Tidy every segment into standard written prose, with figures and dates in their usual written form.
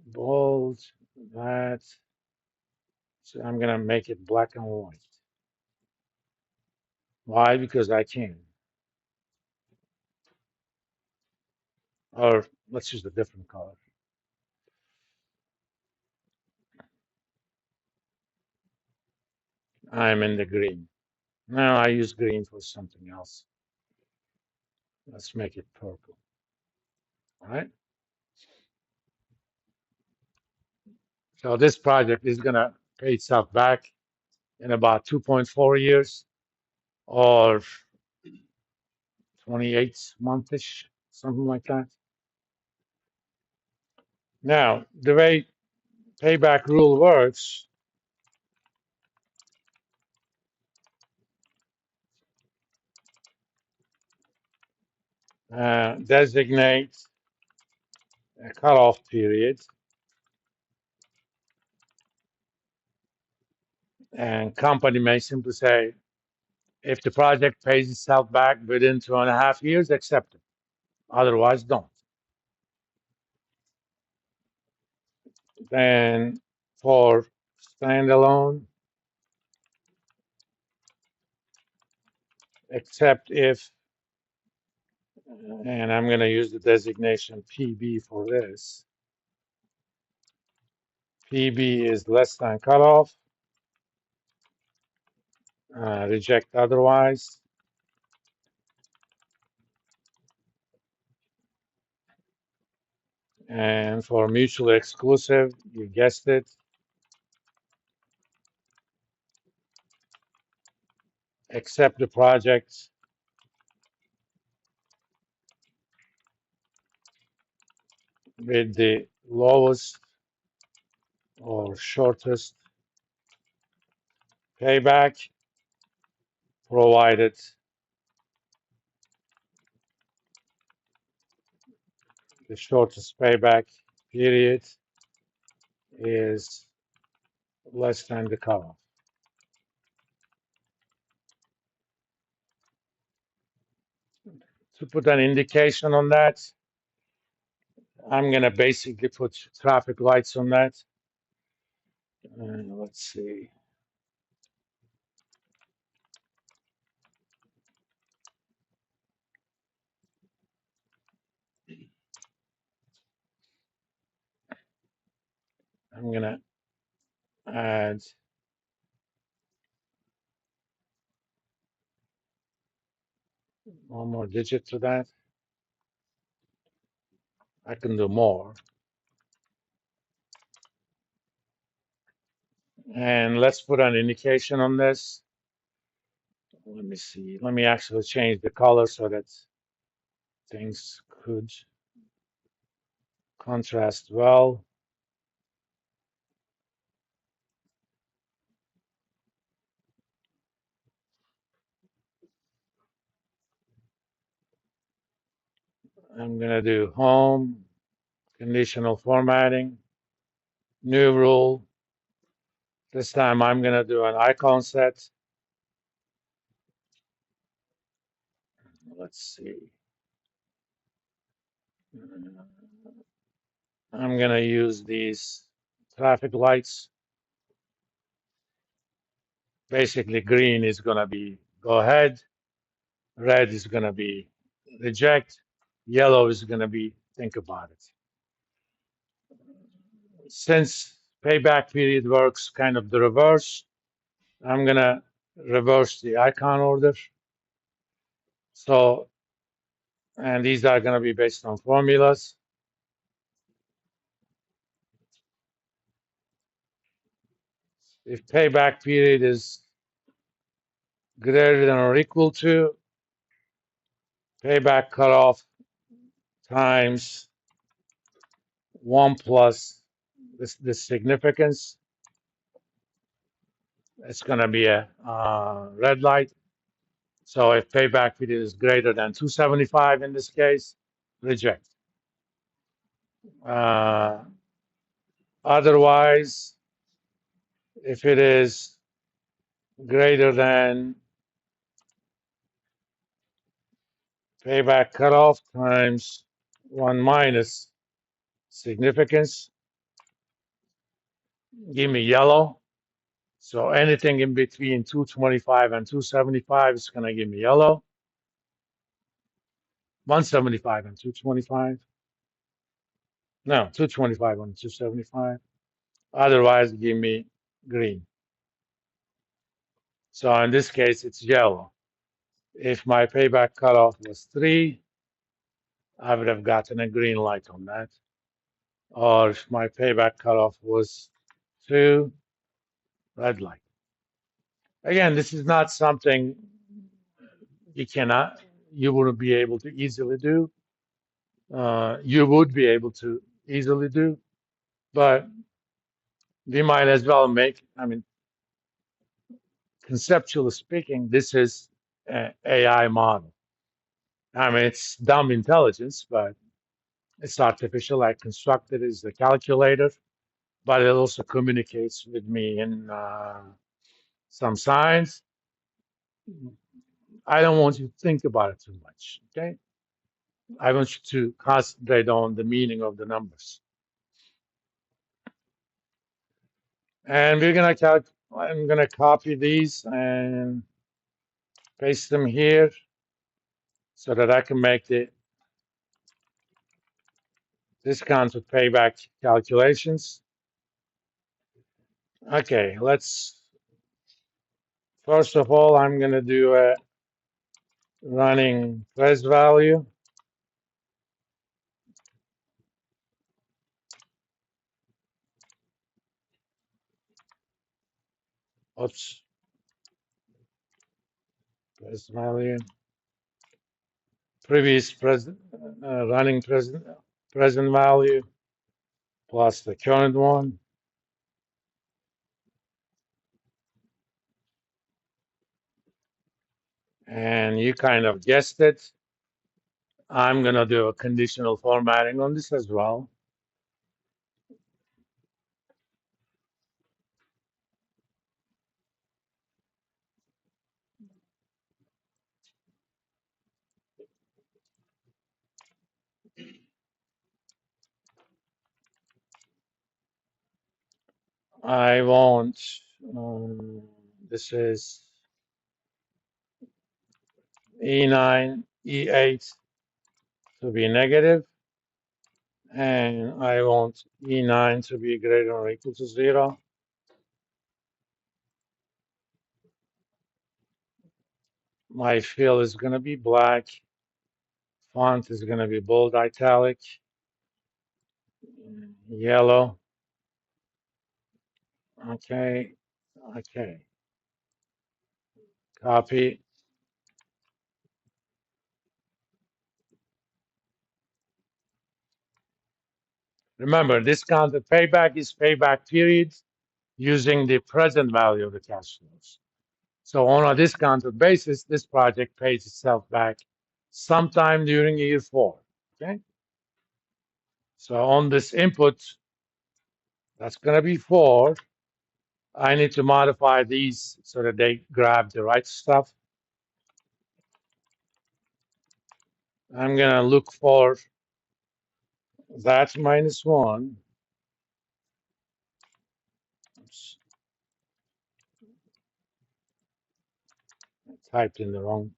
bold, that. So I'm gonna make it black and white. Why? Because I can. Or let's use a different color. I'm in the green. Now I use green for something else. Let's make it purple. All right. So this project is gonna pay itself back in about 2.4 years or 28 month-ish, something like that. Now, the way payback rule works, designate a cutoff period, and company may simply say, if the project pays itself back within 2.5 years, accept it. Otherwise, don't. Then for standalone, except if, and I'm going to use the designation PB for this. PB is less than cutoff, reject otherwise. And for mutually exclusive, you guessed it, accept the project with the lowest or shortest payback, provided the shortest payback period is less than the cutoff. To put an indication on that, I'm going to basically put traffic lights on that. Let's see. I'm going to add one more digit to that. I can do more. And let's put an indication on this. Let me see. Let me actually change the color so that things could contrast well. I'm going to do home, conditional formatting, new rule. This time I'm going to do an icon set. Let's see. I'm going to use these traffic lights. Basically, green is going to be go ahead, red is going to be reject, yellow is going to be think about it. Since payback period works kind of the reverse, I'm going to reverse the icon order. So, and these are going to be based on formulas. If payback period is greater than or equal to payback cutoff times 1 plus the significance, it's going to be a red light. So if payback period is greater than 275 in this case, reject. Uh, Otherwise, if it is greater than payback cutoff times 1 minus significance, give me yellow. So anything in between 225 and 275 is going to give me yellow. 175 and 225. No, 225 and 275. Otherwise, give me green. So in this case, it's yellow. If my payback cutoff was 3, I would have gotten a green light on that. Or if my payback cutoff was 2, red light. Again, this is not something you wouldn't be able to easily do. You would be able to easily do, but we might as well conceptually speaking, this is an AI model. It's dumb intelligence, but it's artificial. I constructed it as a calculator, but it also communicates with me in some signs. I don't want you to think about it too much, okay? I want you to concentrate on the meaning of the numbers. And I'm gonna copy these and paste them here so that I can make the discounted payback calculations. Okay, first of all, I'm gonna do a running price value. Oops, price value. Previous running present value plus the current one. And you kind of guessed it. I'm going to do a conditional formatting on this as well. I want, this is E9, E8 to be negative, and I want E9 to be greater or equal to 0. My fill is going to be black. Font is going to be bold italic, yellow. Okay, okay. Copy. Remember, discounted payback is payback period using the present value of the cash flows. So on a discounted basis, this project pays itself back sometime during year 4. Okay. So on this input, that's going to be 4. I need to modify these so that they grab the right stuff. I'm going to look for that -1. Oops, I typed in the wrong.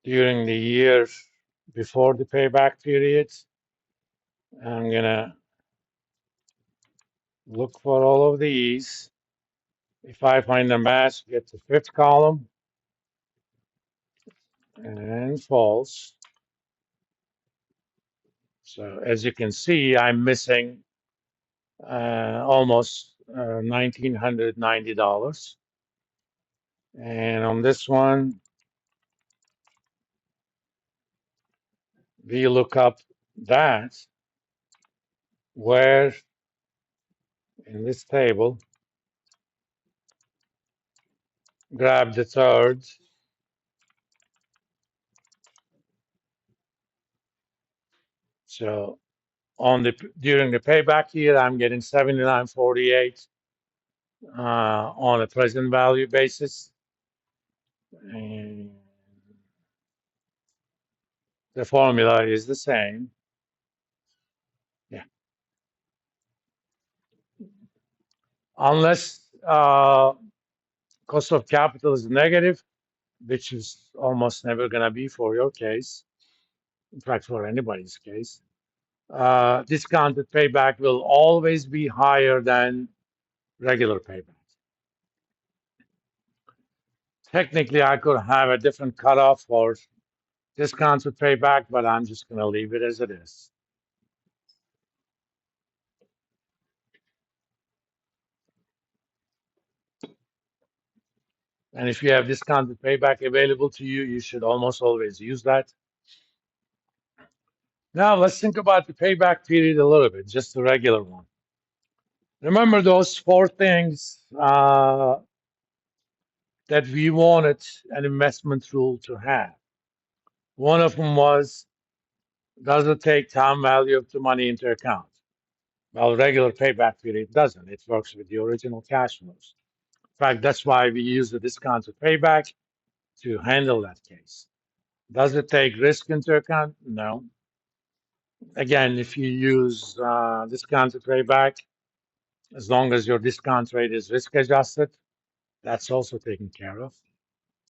During the year before the payback period, I'm going to look for all of these. If I find a match, get the 5th column and false. So as you can see, I'm missing almost $1,990. And on this one, we look up that where in this table, grab the 3rd. So during the payback year, I'm getting 79.48. on a present value basis. And the formula is the same. Yeah. Unless cost of capital is negative, which is almost never going to be for your case. In fact, for anybody's case, discounted payback will always be higher than regular payback. Technically, I could have a different cutoff for discounted payback, but I'm just going to leave it as it is. And if you have discounted payback available to you, you should almost always use that. Now, let's think about the payback period a little bit, just the regular one. Remember those four things that we wanted an investment rule to have. One of them was, does it take time value of the money into account? Well, regular payback period doesn't. It works with the original cash flows. In fact, that's why we use the discounted payback to handle that case. Does it take risk into account? No. Again, if you use discounted payback, as long as your discount rate is risk adjusted, that's also taken care of.